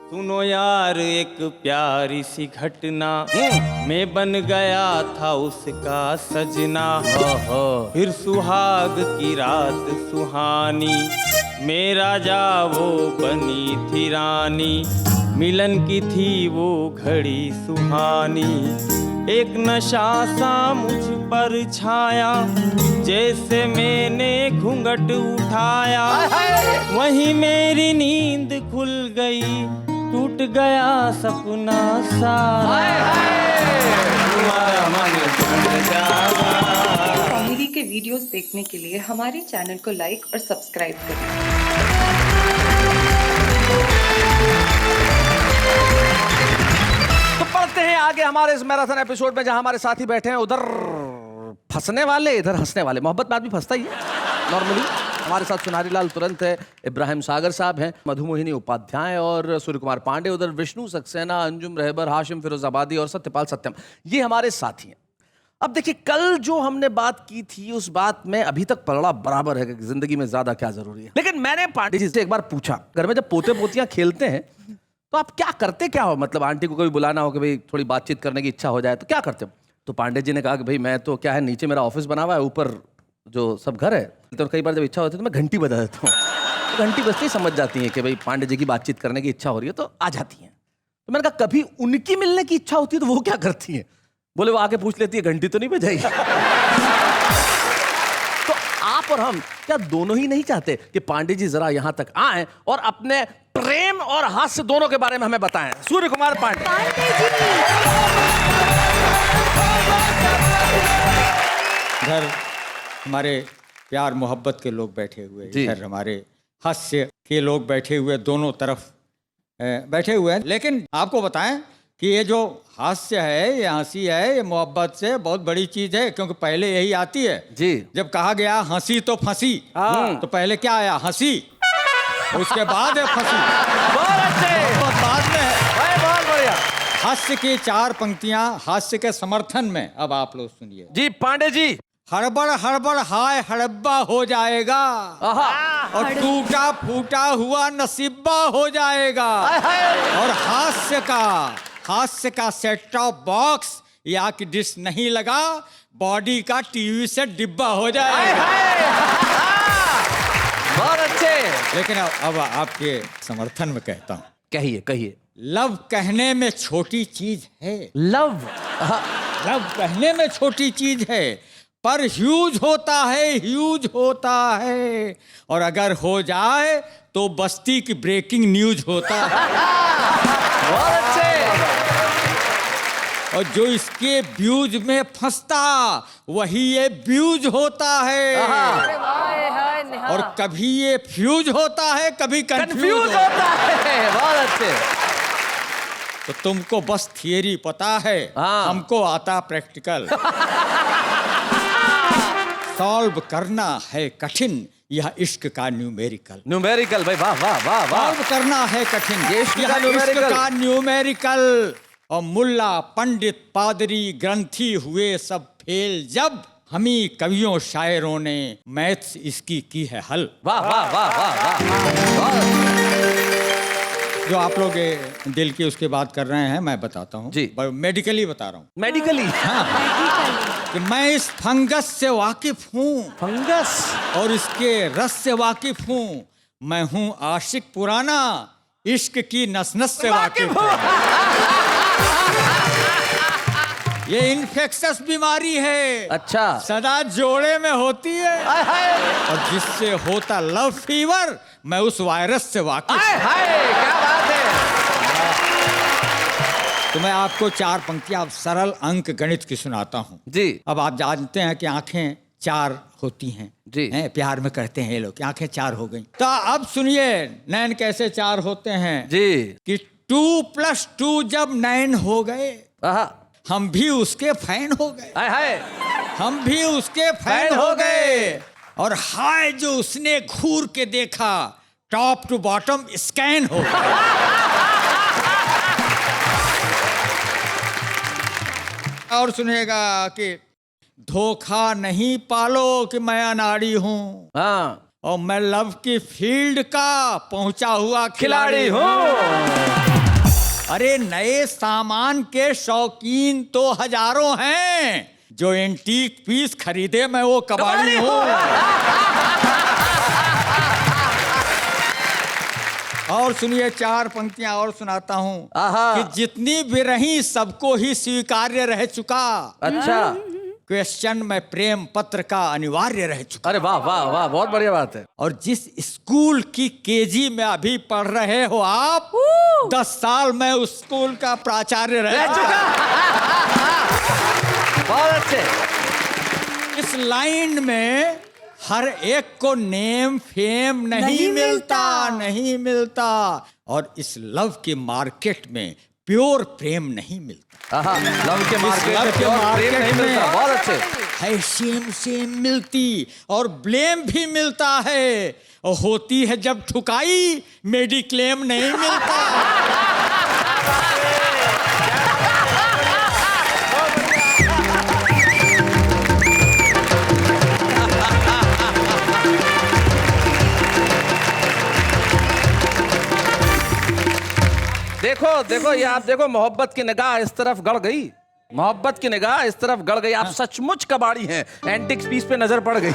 सुनो यार एक प्यारी सी घटना, मैं बन गया था उसका सजना। फिर सुहाग की रात सुहानी, मेरा जा वो बनी थी रानी। मिलन की थी वो घड़ी सुहानी, एक नशा सा मुझ पर छाया। जैसे मैंने घूंघट उठाया, वहीं मेरी नींद खुल गई, टूट गया सपना सारा। कॉमेडी के वीडियोस देखने के लिए हमारे चैनल को लाइक और सब्सक्राइब करें। तो बढ़ते हैं आगे हमारे इस मैराथन एपिसोड में, जहां हमारे साथी बैठे हैं। उधर फंसने वाले, इधर हंसने वाले। मोहब्बत में आदमी फंसता ही है नॉर्मली। हमारे साथ सुनारी लाल तुरंत है, इब्राहिम सागर साहब हैं, मधुमोहिनी उपाध्याय और सूर्य कुमार पांडे। उधर विष्णु सक्सेना, अंजुम रहबर, हाशिम फिरोजाबादी और सत्यपाल सत्यम, ये हमारे साथी हैं। अब देखिए, कल जो हमने बात की थी उस बात में अभी तक पलड़ा बराबर है कि जिंदगी में ज्यादा क्या जरूरी है। लेकिन मैंने पांडे जी से एक बार पूछा, घर में जब पोते पोतियां खेलते हैं तो आप क्या करते क्या हो? मतलब आंटी को कभी बुलाना हो कि भाई थोड़ी बातचीत करने की इच्छा हो जाए तो क्या करते हो? तो पांडे जी ने कहा कि भाई मैं तो क्या है, नीचे मेरा ऑफिस बना हुआ है, ऊपर जो सब घर है, तो कई बार जब इच्छा होती है तो मैं घंटी बजा देता हूँ। तो घंटी बजते ही समझ जाती है कि भाई पांडे जी की बातचीत करने की इच्छा हो रही है, तो आ जाती हैं। तो मैंने कहा कभी उनकी मिलने की इच्छा होती है तो वो क्या करती हैं? बोले वो आके पूछ लेती है घंटी तो नहीं बजाई। तो आप और हम क्या दोनों ही नहीं चाहते कि पांडे जी जरा यहां तक आए और अपने प्रेम और हास्य दोनों के बारे में हमें बताएं? सूर्य कुमार पांडे। इधर हमारे प्यार मोहब्बत के लोग बैठे हुए, इधर हमारे हास्य के लोग बैठे हुए, दोनों तरफ बैठे हुए हैं। लेकिन आपको बताएं कि ये जो हास्य है, ये हंसी है, ये मोहब्बत से बहुत बड़ी चीज है, क्योंकि पहले यही आती है जी। जब कहा गया हंसी तो फंसी, तो पहले क्या आया? हंसी, उसके बाद है फंसी। बहुत अच्छे, बाद में है। बहुत बढ़िया। हास्य की 4 पंक्तियां हास्य के समर्थन में। अब आप लोग सुनिए जी पांडे जी। हड़बड़ हड़बड़ हाय हड़ब्बा हो जाएगा, और टूटा फूटा हुआ नसीबा हो जाएगा। और हास्य का सेट टॉप बॉक्स या कि डिश नहीं लगा, बॉडी का टीवी से डिब्बा हो जाएगा। बहुत अच्छे। लेकिन अब आपके समर्थन में कहता हूँ, कहिए कहिए। लव कहने में छोटी चीज है, लव कहने में छोटी चीज है, पर ह्यूज होता है। और अगर हो जाए तो बस्ती की ब्रेकिंग न्यूज होता है। बहुत अच्छे। और जो इसके व्यूज में फंसता वही ये व्यूज होता है। और कभी ये फ्यूज होता है, कभी कंफ्यूज होता है। बहुत अच्छे। तो तुमको बस थियरी पता है, हमको आता प्रैक्टिकल। सॉल्व करना है कठिन यह इश्क का न्यूमेरिकल। भाई वाह वाह वाह वाह। सॉल्व करना है कठिन यह इश्क का न्यूमेरिकल। और मुल्ला पंडित पादरी ग्रंथी हुए सब फेल, जब हमी कवियों शायरों ने मैथ्स इसकी की है हल। वाह वाह वाह वाह वाह। जो आप लोग दिल की उसकी बात कर रहे हैं, मैं बताता हूँ जी। मेडिकली बता रहा हूँ। मेडिकली? कि मैं इस फंगस से वाकिफ हूँ, फंगस, और इसके रस से वाकिफ हूँ। मैं हूँ आशिक पुराना, इश्क की नस नस से वाकिफ हूँ। ये इन्फेक्शस बीमारी है। अच्छा। सदा जोड़े में होती है। और जिससे होता लव फीवर, मैं उस वायरस से वाकिफ हूँ। क्या बात है। तो मैं आपको 4 पंक्तियां सरल अंक गणित की सुनाता हूँ जी। अब आप जानते हैं कि आंखें 4 होती हैं जी। प्यार में कहते हैं ये लोग कि आंखें 4 हो गई। तो अब सुनिए नैन कैसे 4 होते हैं जी। कि 2 + 2 जब नैन हो गए, हम भी उसके फैन हो गए। हम भी उसके फैन हो गए। और हाय जो उसने घूर के देखा, टॉप टू बॉटम स्कैन हो गया। और सुनिएगा कि धोखा नहीं पालो कि मैं अनाड़ी हूँ, और मैं लव की फील्ड का पहुंचा हुआ खिलाड़ी हूँ। अरे नए सामान के शौकीन तो हजारों हैं, जो एंटीक पीस खरीदे मैं वो कबाड़ी हूँ। और सुनिए, 4 पंक्तियां और सुनाता हूँ कि जितनी भी रही सबको ही स्वीकार्य रह चुका। अच्छा। क्वेश्चन में प्रेम पत्र का अनिवार्य रह चुका। अरे वाह वाह वाह, बहुत बढ़िया बात है। और जिस स्कूल की केजी में अभी पढ़ रहे हो आप, 10 साल में उस स्कूल का प्राचार्य रह चुका। बहुत अच्छे। इस लाइन में हर एक को नेम फेम नहीं मिलता। और इस लव के मार्केट में प्योर प्रेम नहीं मिलता। लव के मार्केट में प्योर प्रेम नहीं मिलता। बहुत अच्छे। है सेम मिलती और ब्लेम भी मिलता है, और होती है जब ठुकाई मेडिक्लेम नहीं मिलता। देखो ये आप देखो, मोहब्बत की निगाह इस तरफ गड़ गई, मोहब्बत की निगाह इस तरफ गड़ गई। आप सचमुच कबाड़ी हैं, एंटिक पीस पे नजर पड़ गई।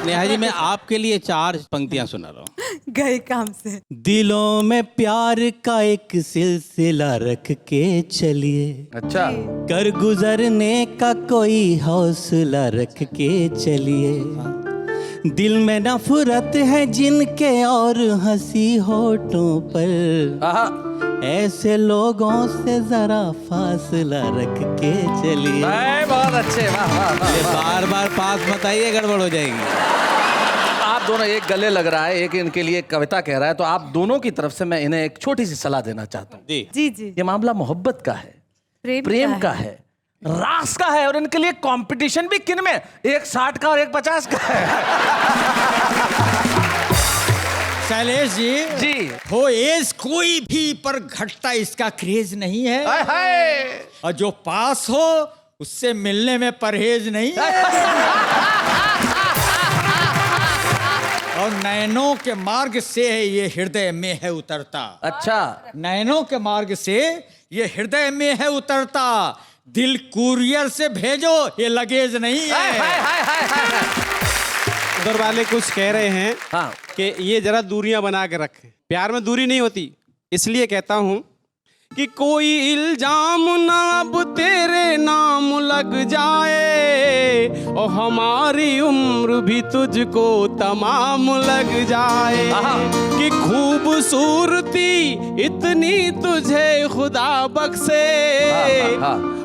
नेहा जी, मैं आपके लिए 4 पंक्तियां सुना रहा हूँ। गए काम से। दिलों में प्यार का एक सिलसिला रख के चलिए, अच्छा। कर गुजरने का कोई हौसला रख के चलिए। दिल में नफरत है जिनके और हंसी होठों पर, ऐसे लोगों से जरा फासला रख के चलिए। बहुत अच्छे। वाह वाह वाह। बार बार पास मत आइए, गड़बड़ हो जाएगी। आप दोनों, एक गले लग रहा है, एक इनके लिए कविता कह रहा है, तो आप दोनों की तरफ से मैं इन्हें एक छोटी सी सलाह देना चाहता हूँ। जी जी। ये मामला मोहब्बत का है, प्रेम का है, रास का है, और इनके लिए कंपटीशन भी किन में, एक 60 का और एक 50 का है। शैलेश जी, हो एज कोई भी पर घटता इसका क्रेज नहीं है। और जो पास हो उससे मिलने में परहेज नहीं है। और नैनों के मार्ग से ये हृदय में है उतरता। अच्छा। नैनों के मार्ग से ये हृदय में है उतरता, दिल कुरियर से भेजो ये लगेज नहीं है। उधर वाले कुछ कह रहे हैं कि ये जरा दूरियां बना के रखें। प्यार में दूरी नहीं होती, इसलिए कहता हूं कि कोई इल्जाम ना अब तेरे नाम लग जाए, और हमारी उम्र भी तुझको तमाम लग जाए। कि खूबसूरती इतनी तुझे खुदा बख्शे,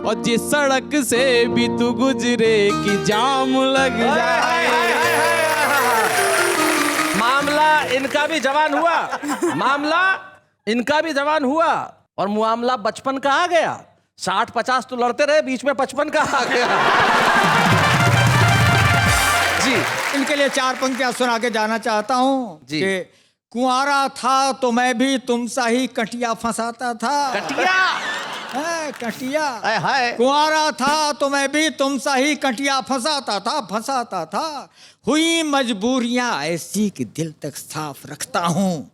और जिस सड़क से भी तू गुजरे कि जाम लग जाए। मामला इनका भी जवान हुआ, और मामला बचपन का आ गया। 60-50 तो लड़ते रहे, बीच में 55 का आ गया। जी, इनके लिए 4 पंक्तियां सुना के जाना चाहता हूँ कि कुंवारा था तो मैं भी तुमसा ही कटिया फंसाता था। कटिया कुंवारा था तो मैं भी तुमसा ही कटिया फंसाता था। हुई मजबूरियां ऐसी कि दिल तक साफ रखता हूँ,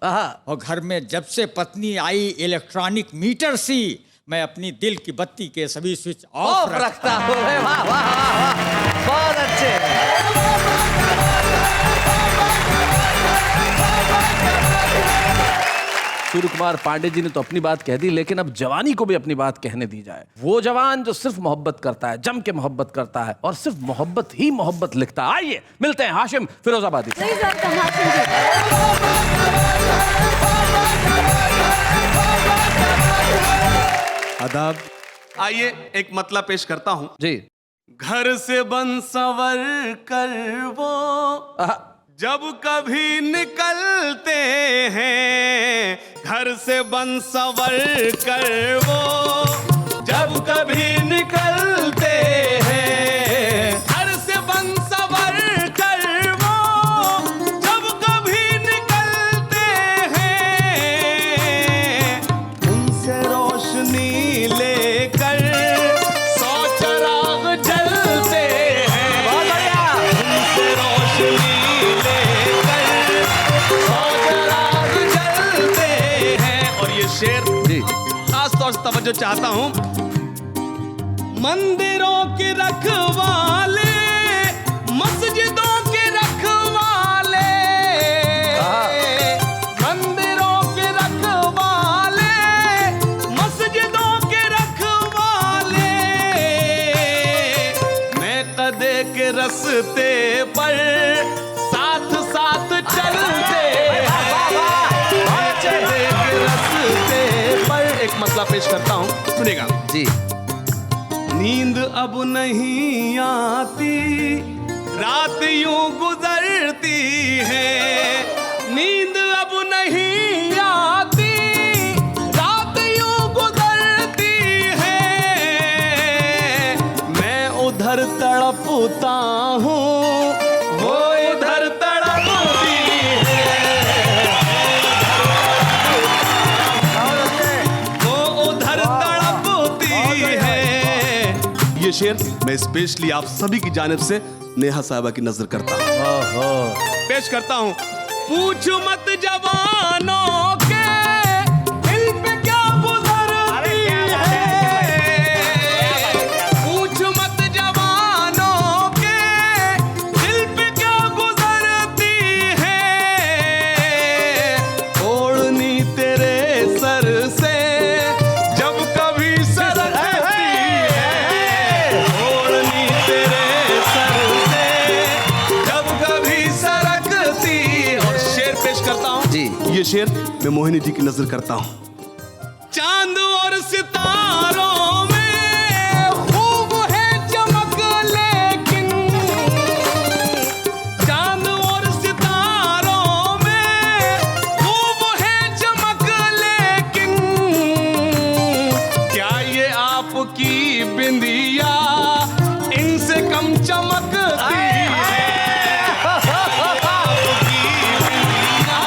और घर में जब से पत्नी आई इलेक्ट्रॉनिक मीटर सी, मैं अपनी दिल की बत्ती के सभी स्विच ऑफ रखता हूँ। वाह वाह वाह, बहुत अच्छे। सूर्य कुमार पांडे जी ने तो अपनी बात कह दी, लेकिन अब जवानी को भी अपनी बात कहने दी जाए। वो जवान जो सिर्फ मोहब्बत करता है, जम के मोहब्बत करता है, और सिर्फ मोहब्बत ही मोहब्बत लिखता है। आइए मिलते हैं हाशिम फिरोजाबादी। आदाब। आइए एक मतलब पेश करता हूं जी। घर से बन सवर कर वो जब कभी निकलते हैं, घर से बन सवर कर वो जब कभी निकलते हैं, घर से बन सवर कर वो जब कभी निकलते हैं, उनसे रोशनी लेकर 100 चिराग जलते हैं। उनसे रोशनी लेकर 100 चिराग जलते हैं, और शेर जी खास तौर से तवज्जो चाहता हूं। मंदिरों के रखवाले, मस्जिदों के रखवाले, मंदिरों के रखवाले, मस्जिदों के रखवाले, मैं कदे के रस्ते पर साथ साथ चलते हैं, कदे के रस्ते पर। एक मसला पेश करता हूं, सुनिएगा। जी नींद अब नहीं आती, रात यूं गुजरती है, नींद अब नहीं आती, रात यूं गुजरती है, मैं उधर तड़पता हूँ, वो इधर तड़पती है, वो उधर तड़पती है। ये शेर मैं स्पेशली आप सभी की जानिब से नेहा साहिबा की नजर करता हूं, पेश करता हूं। पूछ मत जवानों के दिल पे क्या गुजरती है, पूछ मत जवानों के दिल पे क्या गुजरती है, ओढ़नी तेरे सर से जब कभी सरकती है, ओढ़नी तेरे सर से जब कभी सरकती। और शेर पेश करता हूं जी ये शेर मैं मोहिनी जी की नजर करता हूं। चांद और सितारों में खूब है चमक, लेकिन चांद और सितारों में खूब है चमक, लेकिन क्या ये आपकी बिंदिया इनसे कम चमकती है, आपकी बिंदिया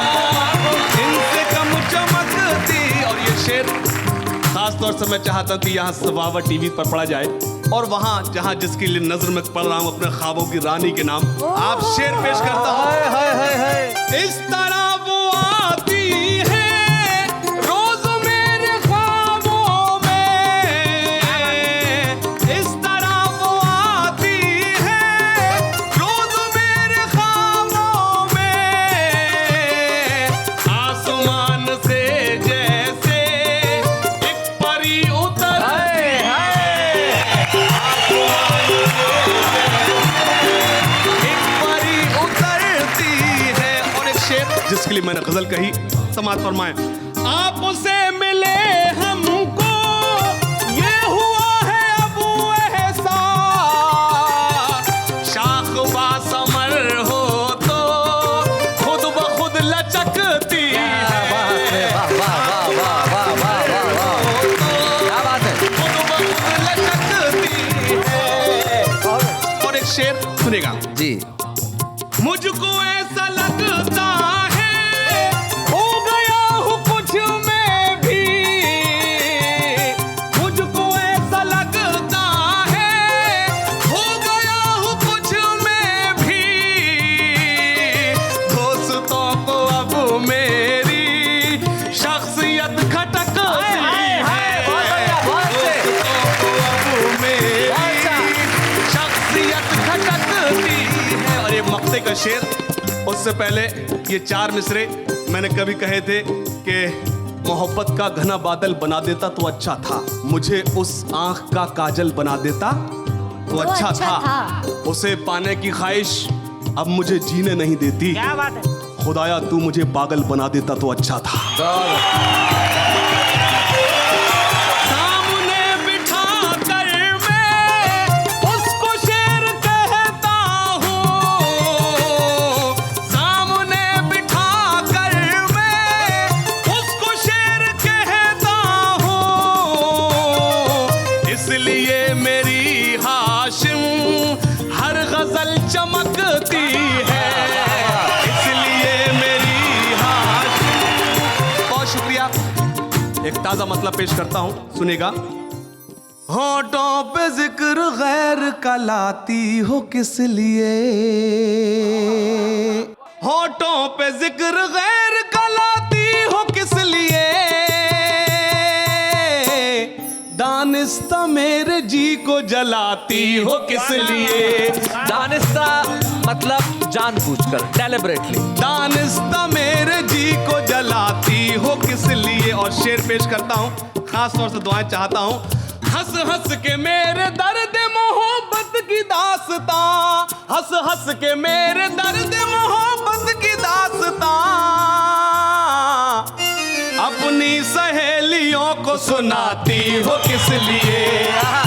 इनसे कम चमकती। और ये शेर खास तौर से मैं चाहता हूं कि यहाँ सवावा टीवी पर पढ़ा जाए, और वहां जहां जिसके लिए नजर में पढ़ रहा हूं अपने ख्वाबों की रानी के नाम आप शेर पेश करता हूं। इस तरह वो आती है रोज मेरे ख्वाबों में, इस तरह वो आती है रोज मेरे ख्वाबों में, आसमान से जैसे एक परी उतरती है, एक परी उतरती है। और एक शेर जिसके लिए मैंने गजल कही, समाज फरमाएं। आपसे मिले हमको ये हुआ है अब एहसास, शाख बासमर हो तो खुद ब खुद लचकती है, वाह वाह वाह वाह वाह वाह वाह वाह, क्या बात है। खुद ब खुद लचकती है। और एक शेर सुनेगा। जी मुझको ऐसा लगता है हो गया हूँ कुछ मैं भी, मुझको ऐसा लगता है हो गया हूँ कुछ मैं भी, दोस्तों को अब मेरी शख्सियत खटकती है, दोस्तों को अब मेरी शख्सियत खटकती है। और ये मक्ते का शेर, उससे पहले ये 4 मिसरे मैंने कभी कहे थे कि मोहब्बत का घना बादल बना देता तो अच्छा था, मुझे उस आंख का काजल बना देता तो अच्छा था, उसे पाने की ख्वाहिश अब मुझे जीने नहीं देती, क्या बात है, खुदाया तू मुझे पागल बना देता तो अच्छा था। सामने बिठा कर मैं उसको शेर कहता हूँ, सामने बिठा कर मैं उसको शेर कहता हूँ, इसलिए मेरी हाशिम हर गजल चमकती है, इसलिए मेरी हाशिम। बहुत शुक्रिया। एक ताजा मतलब पेश करता हूं, सुनेगा। होठों पे जिक्र गैर का लाती हो किस लिए, होठों पे जिक्र गैर का लाती हो किस लिए, दानिस्ता मेरे जी को जलाती हो किस लिए? दानिस्ता मतलब जानबूझकर, डेलिबरेटली। दानिस्ता मेरे जी को जलाती हो किस लिए? और शेर पेश करता हूँ, खास तौर से दुआएं चाहता हूँ। हंस हंस के मेरे दर्द मोहब्बत की दास्तां, हंस हंस के मेरे दर्द मोहब्बत की दास्तां अपनी सहेलियों को सुनाती हो किस लिए?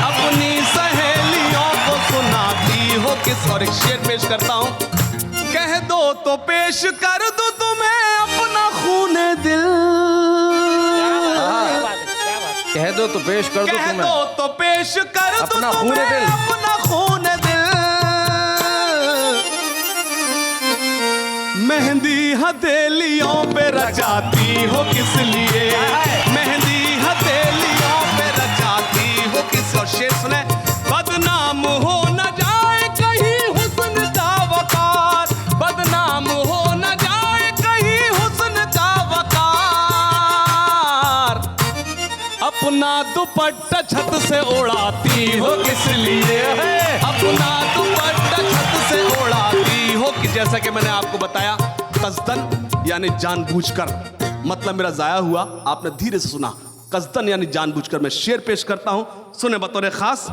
अपनी सहेलियों को सुनाती हो किस? और एक शेर पेश करता हूँ। कह दो तो पेश कर दूं तुम्हें अपना खूने दिल, कह दो तो पेश कर दो कह तुम्हें, दो तो पेश कर दूं अपना खून तुम्हें दिल। अपना खून दिल। मेहंदी हथेलियों पे रचाती हो किस लिए? मेहंदी हथेलियों पे रचाती हो किस? और शेर सुने। बदनाम हो न जाए कहीं हुस्न का वकार, बदनाम हो न जाए कहीं हुस्न का वकार, अपना दुपट्टा छत से उड़ाती हो किस लिए? अपना दुपट्टा छत से उड़ाती हो कि? जैसा कि मैंने आपको बताया, कस्दन यानी जानबूझकर, मतलब मेरा जाया हुआ, आपने धीरे से सुना। कस्दन यानी जानबूझकर। मैं शेर पेश करता हूं, सुने बतौर खास।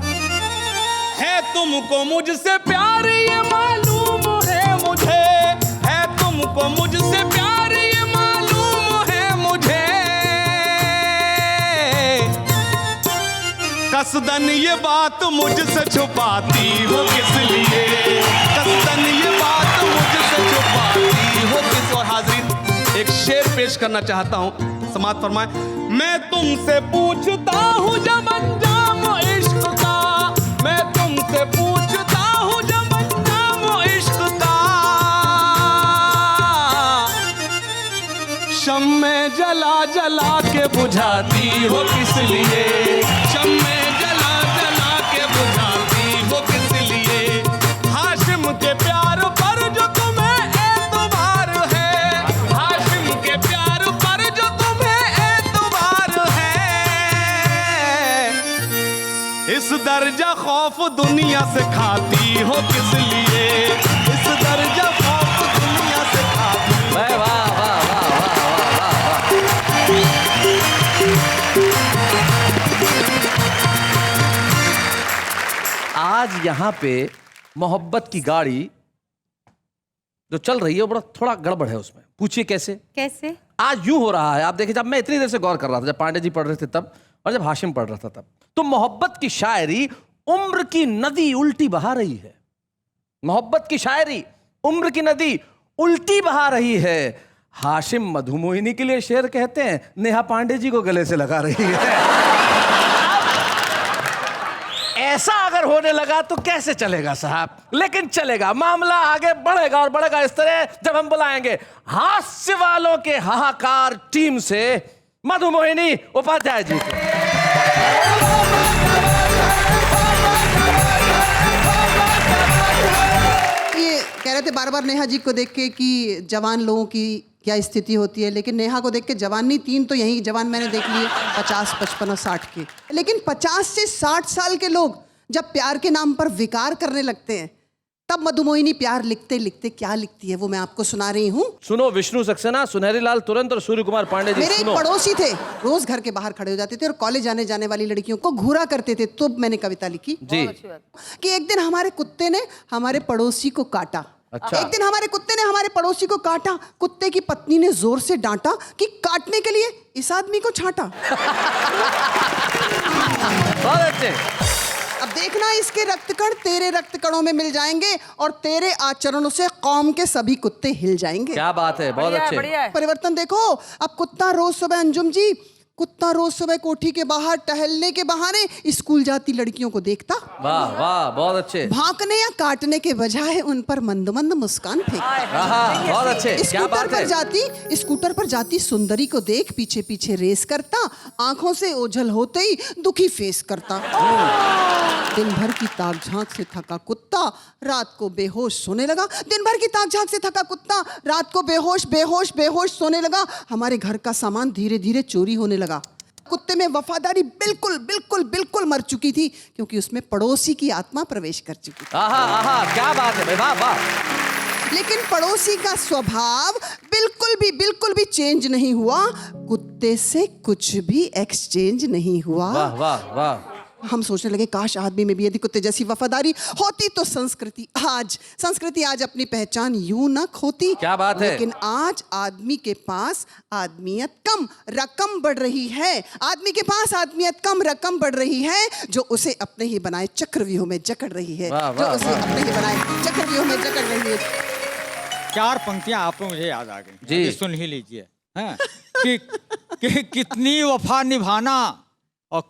है तुमको मुझसे प्यार ये मालूम है मुझे, है तुमको मुझसे प्यार ये मालूम है मुझे, कसदन ये बात मुझसे छुपाती हो किस लिए? कसदन ये बात मुझसे छुपाती हो किस? और हाजरीन, एक शेर पेश करना चाहता हूं, समाअत फरमाएं। मैं तुमसे पूछता हूं जब अंजाम इश्क का, मैं तुमसे पूछता हूं जब अंजाम इश्क का, शम्मे जला जला के बुझाती हो किस लिए? शम्मे जला जला के बुझाती हो किस लिए? हाशिम के प्यार पर जो तुम्हें एतबार है, हाशिम के प्यार पर जो तुम्हें एतबार है, इस दर्जा खौफ दुनिया से खाती हो किस लिए? इस दर्जा खौफ दुनिया से खाती। वाह वाह वाह वाह आज यहाँ पे मोहब्बत की गाड़ी जो चल रही है, वो बड़ा थोड़ा गड़बड़ है उसमें। पूछिए कैसे? कैसे? आज यूं हो रहा है, आप देखिए, जब मैं इतनी देर से गौर कर रहा था, जब पांडे जी पढ़ रहे थे तब, और जब हाशिम पढ़ रहा था तब, तो मोहब्बत की शायरी उम्र की नदी उल्टी बहा रही है। मोहब्बत की शायरी उम्र की नदी उल्टी बहा रही है। हाशिम मधुमोहिनी के लिए शेर कहते हैं, नेहा पांडे जी को गले से लगा रही है। ऐसा अगर होने लगा तो कैसे चलेगा साहब? लेकिन चलेगा, मामला आगे बढ़ेगा और बढ़ेगा इस तरह जब हम बुलाएंगे हास्य वालों के हाहाकार टीम से मधुमोहिनी उपाध्याय जी को। ये कह रहे थे बार बार नेहा जी को देख के कि जवान लोगों की क्या स्थिति होती है, लेकिन नेहा को देख के जवान नहीं, 3 तो यही जवान मैंने देख लिए, 50, 55 और 60 के। लेकिन 50 से 60 साल के लोग जब प्यार के नाम पर विकार करने लगते हैं, तब मधुमोहिनी प्यार लिखते लिखते क्या लिखती है वो मैं आपको सुना रही हूँ। सुनो, विष्णु सक्सेना, सुनहरी लाल तुरंत और सूर्य कुमार पांडे जी। मेरे एक पड़ोसी थे, रोज घर के बाहर खड़े हो जाते थे और कॉलेज आने जाने वाली लड़कियों को घूरा करते थे। तो मैंने कविता लिखी जी कि एक दिन हमारे कुत्ते ने हमारे पड़ोसी को काटा। अच्छा। एक दिन हमारे कुत्ते ने हमारे पड़ोसी को काटा। कुत्ते की पत्नी ने जोर से डांटा कि काटने के लिए इस आदमी को छांटा। बहुत अच्छे। अब देखना, इसके रक्तकण तेरे रक्तकणों में मिल जाएंगे और तेरे आचरणों से कौम के सभी कुत्ते हिल जाएंगे। क्या बात है, बहुत अच्छे। परिवर्तन देखो। अब कुत्ता रोज सुबह, अंजुम जी, कुत्ता रोज सुबह कोठी के बाहर टहलने के बहाने स्कूल जाती लड़कियों को देखता। वाह वाह, बहुत अच्छे। भांकने या काटने के बजाय उन पर मंद मंद मुस्कान फेंकता। बहुत अच्छे। क्या बात है। स्कूटर पर जाती सुंदरी को देख पीछे पीछे रेस करता, आंखों से ओझल होते ही दुखी फेस करता। दिन भर की ताक झांक से थका कुत्ता रात को बेहोश सोने लगा। दिन भर की ताक झांक से थका कुत्ता रात को बेहोश बेहोश बेहोश सोने लगा। हमारे घर का सामान धीरे धीरे चोरी होने लगा। कुत्ते में वफादारी बिल्कुल बिल्कुल बिल्कुल मर चुकी थी, क्योंकि उसमें पड़ोसी की आत्मा प्रवेश कर चुकी थी। आहा आहा, क्या बात है भाई, वाह वाह। लेकिन पड़ोसी का स्वभाव बिल्कुल भी चेंज नहीं हुआ। कुत्ते से कुछ भी एक्सचेंज नहीं हुआ। वाह वाह वाह। हम सोचने लगे काश आदमी में भी यदि कुत्ते जैसी वफादारी होती तो संस्कृति आज अपनी पहचान यूं न खोती। क्या बात है। लेकिन आज आदमी के पास आदमियत कम, रकम बढ़ रही है। आदमी के पास आदमियत कम, रकम बढ़ रही है, जो उसे अपने ही बनाए चक्रव्यूह में जकड़ रही है। वाह, जो वाह, उसे वाह। अपने ही बनाए चक्रव्यूह में जकड़ रही है। 4 पंक्तियां आपको मुझे याद आ गई जी। अभी सुन ही लीजिए। हाँ, कि कितनी वफा निभाना और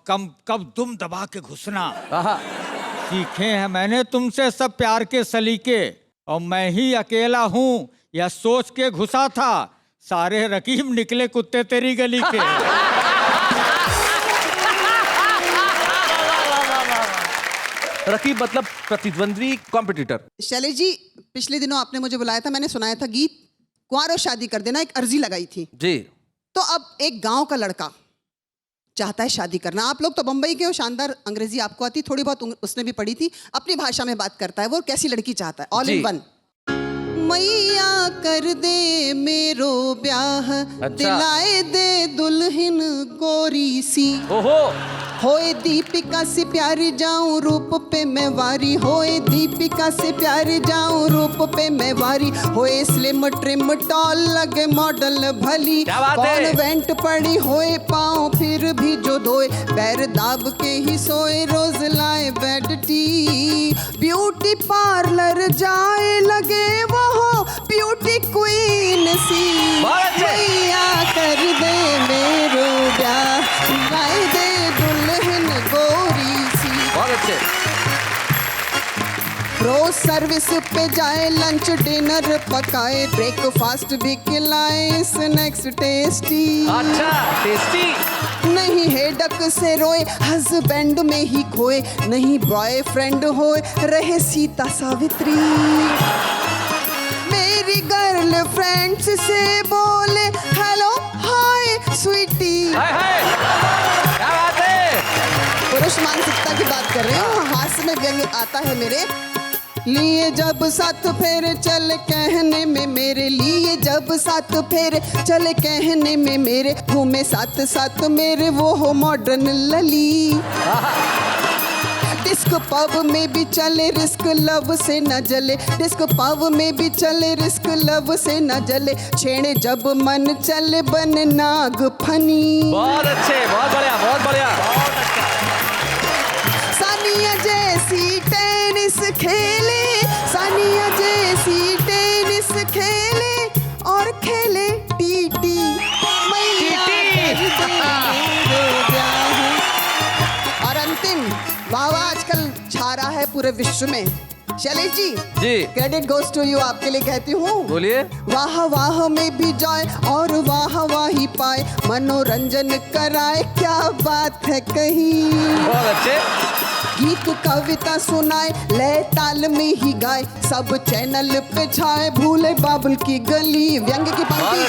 कब दुम दबा के घुसना। आहा। सीखे हैं मैंने तुमसे सब प्यार के सलीके, और मैं ही अकेला हूँ यह सोच के घुसा था, सारे रकीब निकले कुत्ते तेरी गली के। रकीब मतलब प्रतिद्वंद्वी, कॉम्पिटिटर। शैलेश जी, पिछले दिनों आपने मुझे बुलाया था, मैंने सुनाया था गीत कुंवारों शादी कर देना, एक अर्जी लगाई थी। जी। तो अब एक गांव का लड़का चाहता है शादी करना। आप लोग तो बंबई के हो, शानदार अंग्रेजी आपको आती, थोड़ी बहुत उसने भी पढ़ी थी, अपनी भाषा में बात करता है। वो कैसी लड़की चाहता है? ऑल जी। In one. मैया कर दे मेरो ब्याह, दिलाए दे दुल्हन गोरी सी। ओहो। होए दीपिका से प्यारी जाऊं रूप पे मैं वारी, होए दीपिका से प्यारी जाऊं रूप पे मैं वारी, होए स्लिम ट्रिम टॉल लगे मॉडल भली, क्या बात है? कॉन्वेंट पड़ी होए पाँव फिर भी जो धोए, पैर दाब के ही सोए रोज लाए बेड टी, ब्यूटी पार्लर जाए लगे वो हो ब्यूटी क्वीन सी। मैया कर दे मेरो ब्याह, लाए दे दुल्हन गोरी सी। बहुत अच्छे। रोज सर्विस पे जाए, लंच डिनर पकाए, ब्रेकफास्ट भी खिलाए, स्नैक्स टेस्टी। अच्छा, टेस्टी। नहीं हेडक से रोए, हस्बैंड में ही खोए, नहीं बॉयफ्रेंड होए, रहे सीता सावित्री। मेरी गर्ल फ्रेंड्स से बोले हेलो हाय स्वीटी। हाय हाय, क्या बात है। पुरुष मानसिकता की बात कर रही हूँ, हास्य में व्यंग आता है मेरे लिए। जब साथ फेरे चल कहने में मेरे लिए, जब साथ फेरे चले कहने में मेरे, घूमे साथ साथ मेरे वो हो मॉडर्न लली। डिस्क पब में भी चले रिस्क लव से न जले, डिस्क पब में भी चले रिस्क लव से न जले, छेड़े जब मन चले बन नाग फनी। बहुत अच्छे, बहुत बढ़िया, बहुत बढ़िया। सानिया जैसी टेनिस खेले, सानिया जैसी टेनिस खेले और खेले टीटी। मैया कर दे मेरो ब्याह। और अंतिम वाह आजकल छा रहा है पूरे विश्व में। Shailesh ji, credit goes to you, आपके लिए कहती हूँ। बोलिए। वाह वाह में भी जाए और वाह वाही पाए, मनोरंजन कराए, क्या बात है कहीं। बहुत अच्छे। गीत कविता सुनाए, लय ताल में ही गाए, सब चैनल पे छाए, भूले बाबुल की गली। व्यंग की पंक्ति,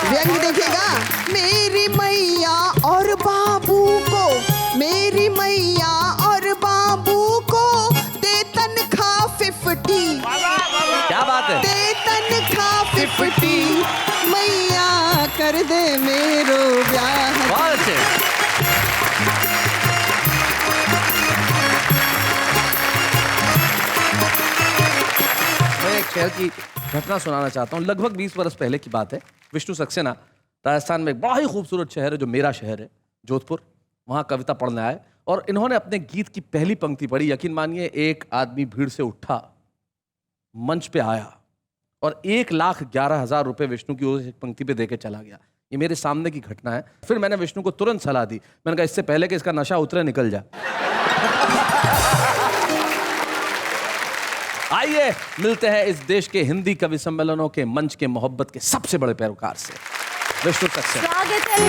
व्यंग देखिएगा। मेरी मैया और बाबू को, मेरी मैया और बाबू को दे तनख्वाह 50। क्या बात है। दे तनख्वाह 50, मैया कर दे मेरो ब्याह। बहुत अच्छे। मैं एक शहर की घटना सुनाना चाहता हूँ। लगभग 20 वर्ष पहले की बात है। विष्णु सक्सेना राजस्थान में एक बड़ा ही खूबसूरत शहर है जो मेरा शहर है, जोधपुर, वहाँ कविता पढ़ने आए और इन्होंने अपने गीत की पहली पंक्ति पढ़ी। यकीन मानिए, एक आदमी भीड़ से उठा, मंच पे आया और 1,11,000 रुपये विष्णु की उस एक पंक्ति पे देके चला गया। ये मेरे सामने की घटना है। फिर मैंने विष्णु को तुरंत सलाह दी। मैंने कहा इससे पहले कि इसका नशा उतरे, निकल जाए। आइए मिलते हैं इस देश के हिंदी कवि सम्मेलनों के मंच के मोहब्बत के सबसे बड़े पैरोकार से, विष्णु सक्सेना। स्वागत है।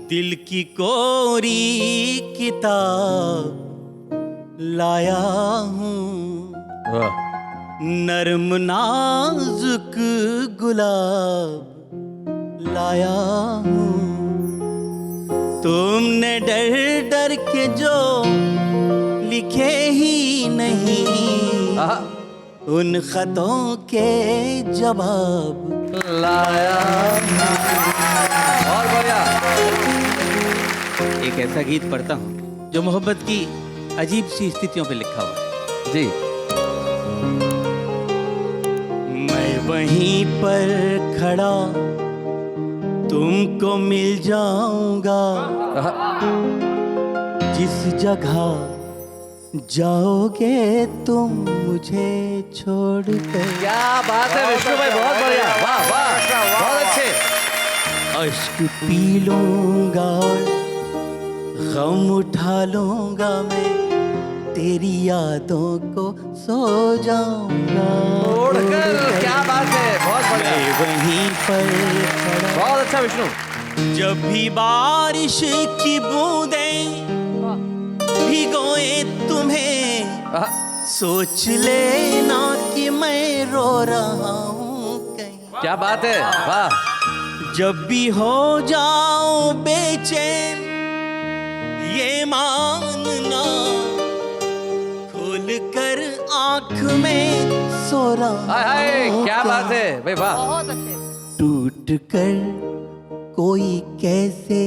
दिल की कोरी किताब लाया हूँ, नरम नाजुक गुलाब लाया हूँ। तुमने डर डर के जो लिखे ही नहीं, उन खतों के जवाब लाया। और बढ़िया। एक ऐसा गीत पढ़ता हूँ जो मोहब्बत की अजीब सी स्थितियों पे लिखा हुआ है। जी। मैं वहीं पर खड़ा तुमको मिल जाऊंगा, जिस जगह जाओगे तुम मुझे छोड़कर। क्या बात है विष्णु भाई, बहुत बढ़िया, वाह वाह, बहुत अच्छे। अश्क पी लूंगा और गम उठा लूंगा, मैं तेरी यादों को सो जाऊंगा। क्या बात है, बहुत बढ़िया। मैं वहीं पर खड़ा, बहुत अच्छा विष्णु। जब भी बारिश की बूंदें भिगोए तुम्हें, सोच लेना कि मैं रो रहा हूँ कहीं। क्या बात है, वाह। जब भी हो जाओ बेचैन ये मानना, खोल कर आंख में सो रहा हाय हूँ। क्या बात है भाई, वाह। टूट कर कोई कैसे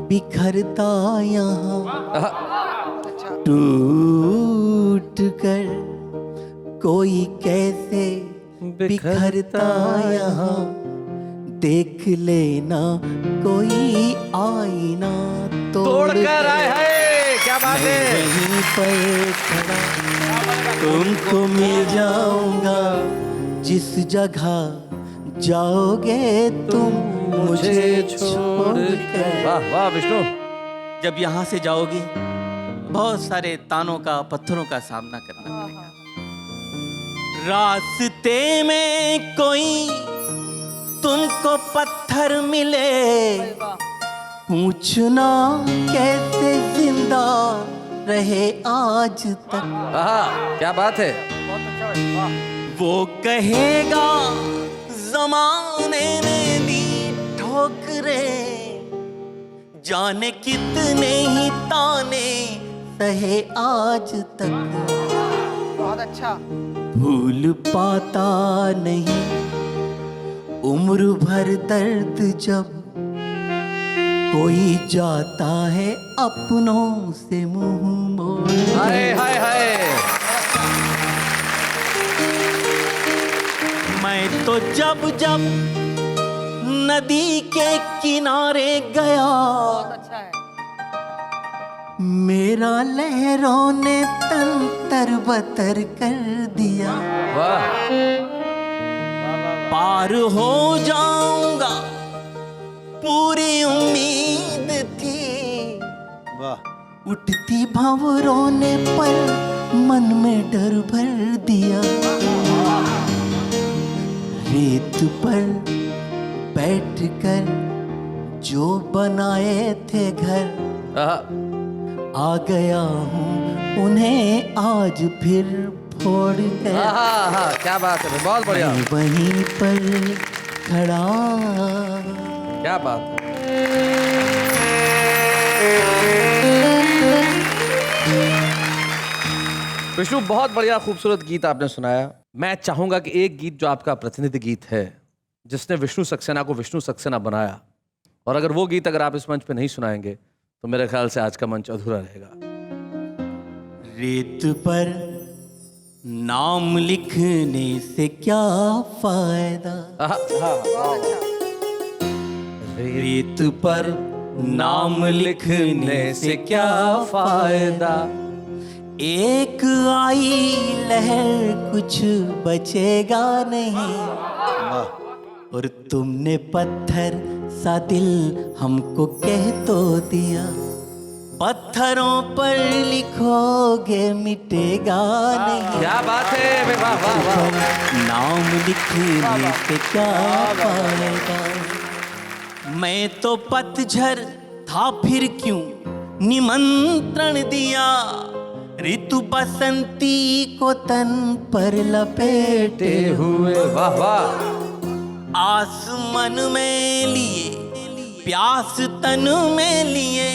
बिखरता यहाँ, टूट कर कोई कैसे बिखरता यहाँ, देख लेना कोई आईना तोड़ कर आए हैं। क्या बात है। वहीं पर खड़ा तुमको मिल जाऊंगा, जिस जगह जाओगे तुम मुझे छोड़कर। वाह वाह विष्णु। जब यहाँ से जाओगे बहुत सारे तानों का, पत्थरों का सामना करना पड़ेगा। रास्ते में कोई तुमको पत्थर मिले, पूछना कैसे जिंदा रहे आज तक। क्या बात है। वो कहेगा जमाने ने दी ठोकरें, जाने कितने ही ताने सहे आज तक। बहुत अच्छा। भूल पाता नहीं उम्र भर दर्द, जब कोई जाता है अपनों से मुंह मोड़। हाय हाय हाय। मैं तो जब जब नदी के किनारे गया, मेरा लहरों ने तन तरबतर कर दिया। वाह। पार हो जाऊंगा पूरी उम्मीद थी, वाह। उठती भंवरों ने पर मन में डर भर दिया। रेत पर बैठकर जो बनाए थे घर, आ गया हूँ उन्हें आज फिर फोड़ कर। क्या बात है, बहुत बढ़िया। मैं वहीं पर खड़ा। क्या बात है। विष्णु बहुत बढ़िया खूबसूरत गीत आपने सुनाया। मैं चाहूंगा कि एक गीत जो आपका प्रतिनिधि गीत है, जिसने विष्णु सक्सेना को विष्णु सक्सेना बनाया, और अगर वो गीत अगर आप इस मंच पे नहीं सुनाएंगे तो मेरे ख्याल से आज का मंच अधूरा रहेगा। रेत पर नाम लिखने से क्या फायदा, रेत पर नाम लिखने से क्या फायदा, एक आई लहर कुछ बचेगा नहीं, और तुमने पत्थर सा दिल हमको कह तो दिया, पत्थरों पर लिखोगे मिटेगा नहीं। क्या बात है, वाह वाह वाह। नाम लिखने से क्या फायदा, मैं तो पतझड़ था फिर क्यों निमंत्रण दिया, ऋतु बसंती को तन पर लपेटे हुए वाह वाह। आसमान में लिए प्यास तन में लिए,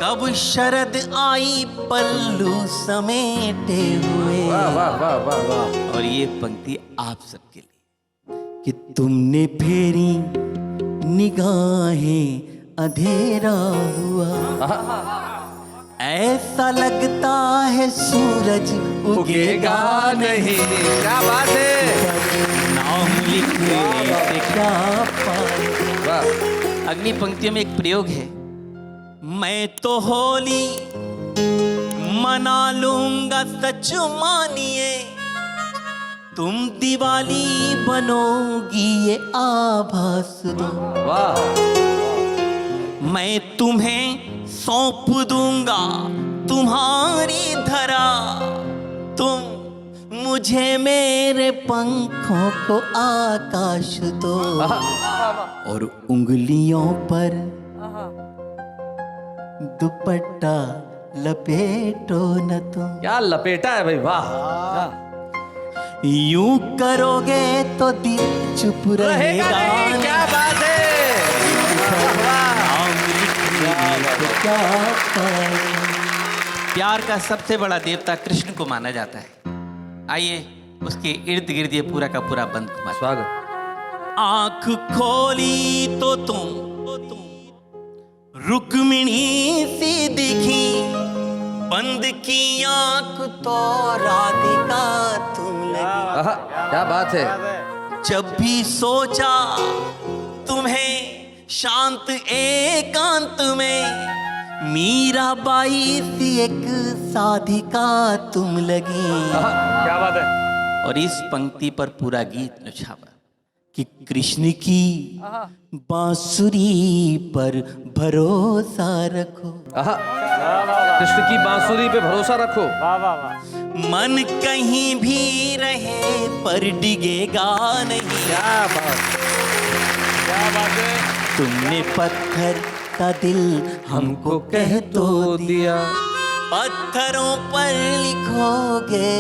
कब शरद आई पल्लू समेटे हुए। वाह वाह वाह वाह वाह। और ये पंक्ति आप सबके लिए कि तुमने फेरी निगाहें अंधेरा हुआ, ऐसा लगता है सूरज उगेगा नहीं। क्या बात है। नाम लिखने से क्या पाए। अगली पंक्तियों में एक प्रयोग है, मैं तो होली मना लूंगा सच मानिए, तुम दिवाली बनोगी ये आभास दो। वाह। मैं तुम्हें सौंप दूंगा तुम्हारी धरा, तुम मुझे मेरे पंखों को आकाश दो। और उंगलियों पर दुपट्टा लपेटो न तुम। क्या लपेटा है भाई, वाह। यूं करोगे तो दिल चुप रहेगा नहीं। क्या बात है। क्या प्यार का सबसे बड़ा देवता कृष्ण को माना जाता है। आइए उसके इर्द गिर्द ये पूरा का पूरा बंद कुमार। स्वागत। आंख खोली तो तुम रुक्मिणी सी दिखी, बंद की आंख तो राधिका तुम लगी। क्या बात है। जब भी सोचा तुम्हें शांत एकांत में, मीराबाई सी एक साधिका तुम लगी। क्या बात है। और इस पंक्ति पर पूरा गीत निछावा कि कृष्ण की बांसुरी पर भरोसा रखो। कृष्ण की बांसुरी पे भरोसा रखो। मन कहीं भी रहे पर डिगेगा नहीं। क्या बात है। तुमने पत्थर का दिल हमको कह तो दिया, पत्थरों पर लिखोगे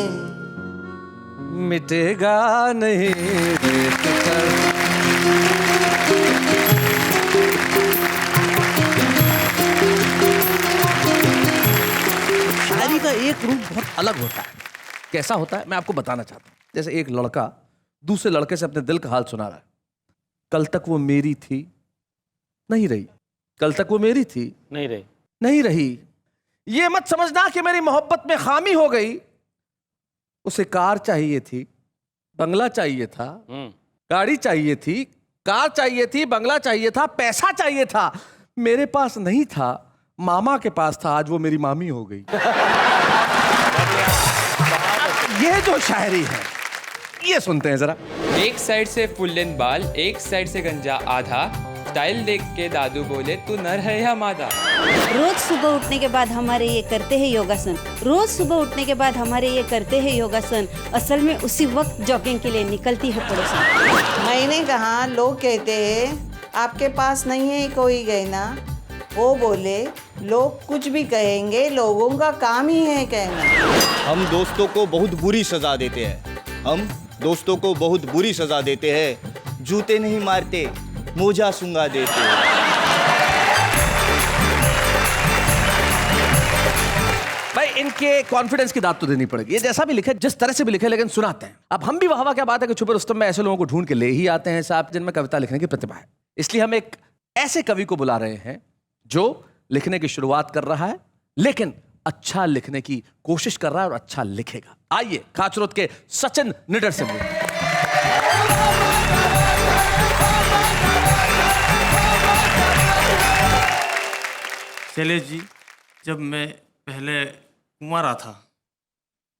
मिटेगा नहीं रेत पर। शायरी का एक रूप बहुत अलग होता है। कैसा होता है मैं आपको बताना चाहता हूँ। जैसे एक लड़का दूसरे लड़के से अपने दिल का हाल सुना रहा है। कल तक वो मेरी थी, नहीं रही। कल तक वो मेरी थी, नहीं रही। ये मत समझना कि मेरी मोहब्बत में खामी हो गई। उसे कार चाहिए थी, बंगला चाहिए था, गाड़ी चाहिए थी, कार चाहिए थी, बंगला चाहिए था, पैसा चाहिए था। मेरे पास नहीं था, मामा के पास था। आज वो मेरी मामी हो गई। ये जो शायरी है ये सुनते हैं जरा। एक साइड से फुल लेंथ बाल, एक साइड से गंजा आधा, स्टाइल देख के दादू बोले तू नर है या मादा। रोज सुबह उठने के बाद हमारे ये करते हैं योगासन, रोज सुबह उठने के बाद हमारे ये करते हैं योगासन। असल में उसी वक्त जॉगिंग के लिए निकलती है पड़ोसन। मैंने कहा लोग कहते हैं आपके पास नहीं है कोई गहना, वो बोले लोग कुछ भी कहेंगे, लोगों का काम ही है कहना। हम दोस्तों को बहुत बुरी सजा देते हैं, हम दोस्तों को बहुत बुरी सजा देते हैं। जूते नहीं मारते, मोजा सूंघा देते हैं। भाई इनके कॉन्फिडेंस की दाद तो देनी पड़ेगी। ये जैसा भी लिखे, जिस तरह से भी लिखे, लेकिन सुनाते हैं। अब हम भी वाह क्या बात है कि छुपे रुस्तम में ऐसे लोगों को ढूंढ के ले ही आते हैं साहब जिनमें कविता लिखने की प्रतिभा है। इसलिए हम एक ऐसे कवि को बुला रहे हैं जो लिखने की शुरुआत कर रहा है लेकिन अच्छा लिखने की कोशिश कर रहा है और अच्छा लिखेगा। आइए खाचरोद के सचिन निडर से मिलते हैं। शैलेश जी, जब मैं पहले कुंवारा था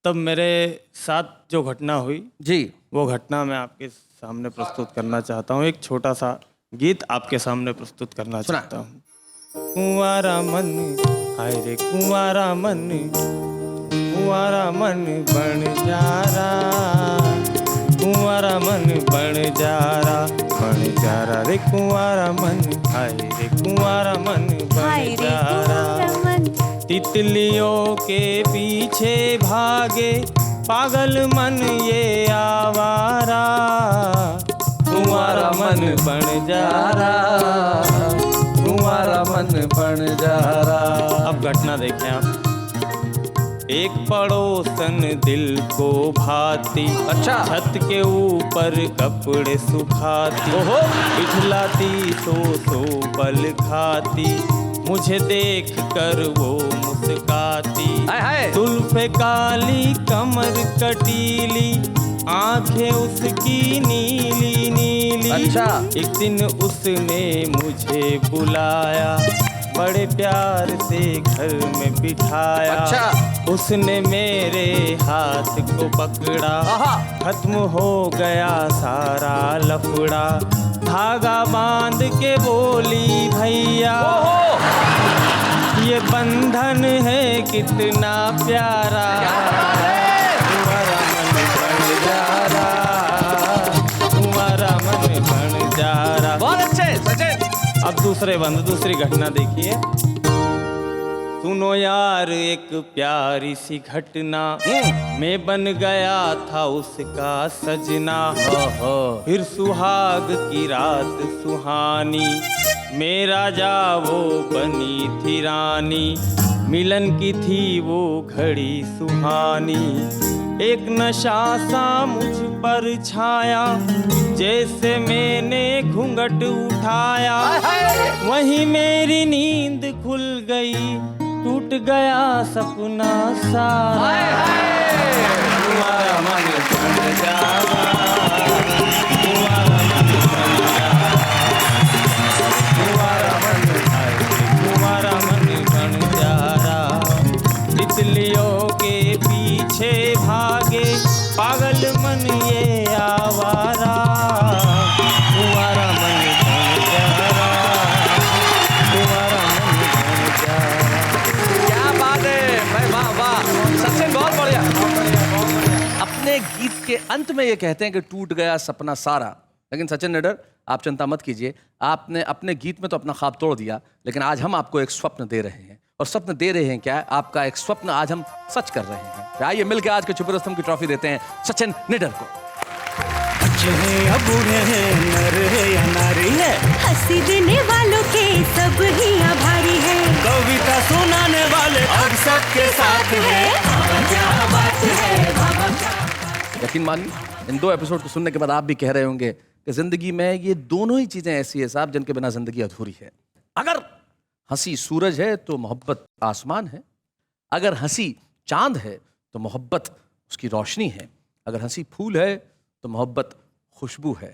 तब मेरे साथ जो घटना हुई जी, वो घटना मैं आपके सामने प्रस्तुत करना चाहता हूँ। एक छोटा सा गीत आपके सामने प्रस्तुत करना चाहता हूँ। कुंवारा मन, हाय रे कुंवारा मन, कुंवारा मन बन जा रहा, कुंवारा मन बन जा रहा रे कुंवारा मन, हाय रे कुंवारा मन बन जा रहा। तितलियों के पीछे भागे पागल मन ये आवारा, तुम्हारा मन बन जा रहा, तुम्हारा मन बन जा रहा। अब घटना देखें आप। एक पड़ोसन दिल को भाती, अच्छा, छत के ऊपर कपड़े सुखाती, बिठलाती सो पल खाती, मुझे देख कर वो मुस्काती, जुल्फे काली कमर कटीली, आंखें उसकी नीली नीली। अच्छा। एक दिन उसने मुझे बुलाया, बड़े प्यार से घर में बिठाया। अच्छा। उसने मेरे हाथ को पकड़ा, खत्म हो गया सारा लफड़ा, धागा बांध के बोली भैया, ये बंधन है कितना प्यारा, तुम्हारा मन बन जा रहा, तुम्हारा मन बन जा रहा। बहुत अच्छे सचिन। अब दूसरी घटना देखिए। सुनो यार एक प्यारी सी घटना, मैं बन गया था उसका सजना, फिर सुहाग की रात सुहानी, मेरा जा वो बनी थी रानी, मिलन की थी वो घड़ी सुहानी, एक नशा सा मुझ पर छाया, जैसे मैंने घूंघट उठाया, वहीं मेरी नींद खुल गई, टूट गया सपना सारा, तुम्हारा मन बन जा रहा, तुम्हारा मन बन जा रहा, तुम्हारा मन बन जा रहा, तितलियों के पीछे भागे पागल मन ये आवारा, तुम्हारा मन बन जा रहा, तुम्हारा मन बन जा रहा। क्या बात है भाई, वाह वाह सचिन, बहुत बढ़िया। अपने गीत के अंत में ये कहते हैं कि टूट गया सपना सारा, लेकिन सचिन निडर आप चिंता मत कीजिए, आपने अपने गीत में तो अपना ख्वाब तोड़ दिया, लेकिन आज हम आपको एक स्वप्न दे रहे हैं, और स्वप्न दे रहे हैं क्या है, आपका एक स्वप्न आज हम सच कर रहे हैं। आइए मिलकर आज के छुपे रुस्तम की ट्रॉफी देते हैं सचिन निडर को। बच्चे हैं या बूढ़े हैं, नर है या नारी है, हंसी देने वालों के सब ही आभारी है, कविता सुनाने वाले अब सबके साथ है, क्या बात है बाबा। यकीन मानिए इन 2 एपिसोड को सुनने के बाद आप भी कह रहे होंगे कि जिंदगी में ये दोनों ही चीजें ऐसी है साहब जिनके बिना जिंदगी अधूरी है। अगर हंसी सूरज है तो मोहब्बत आसमान है, अगर हंसी चांद है तो मोहब्बत उसकी रोशनी है, अगर हंसी फूल है तो मोहब्बत खुशबू है,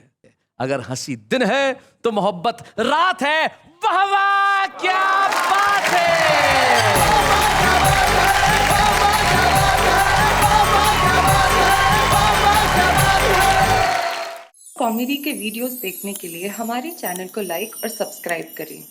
अगर हंसी दिन है तो मोहब्बत रात है। वाह वाह क्या बात है। कॉमेडी के वीडियोस देखने के लिए हमारे चैनल को लाइक और सब्सक्राइब करें।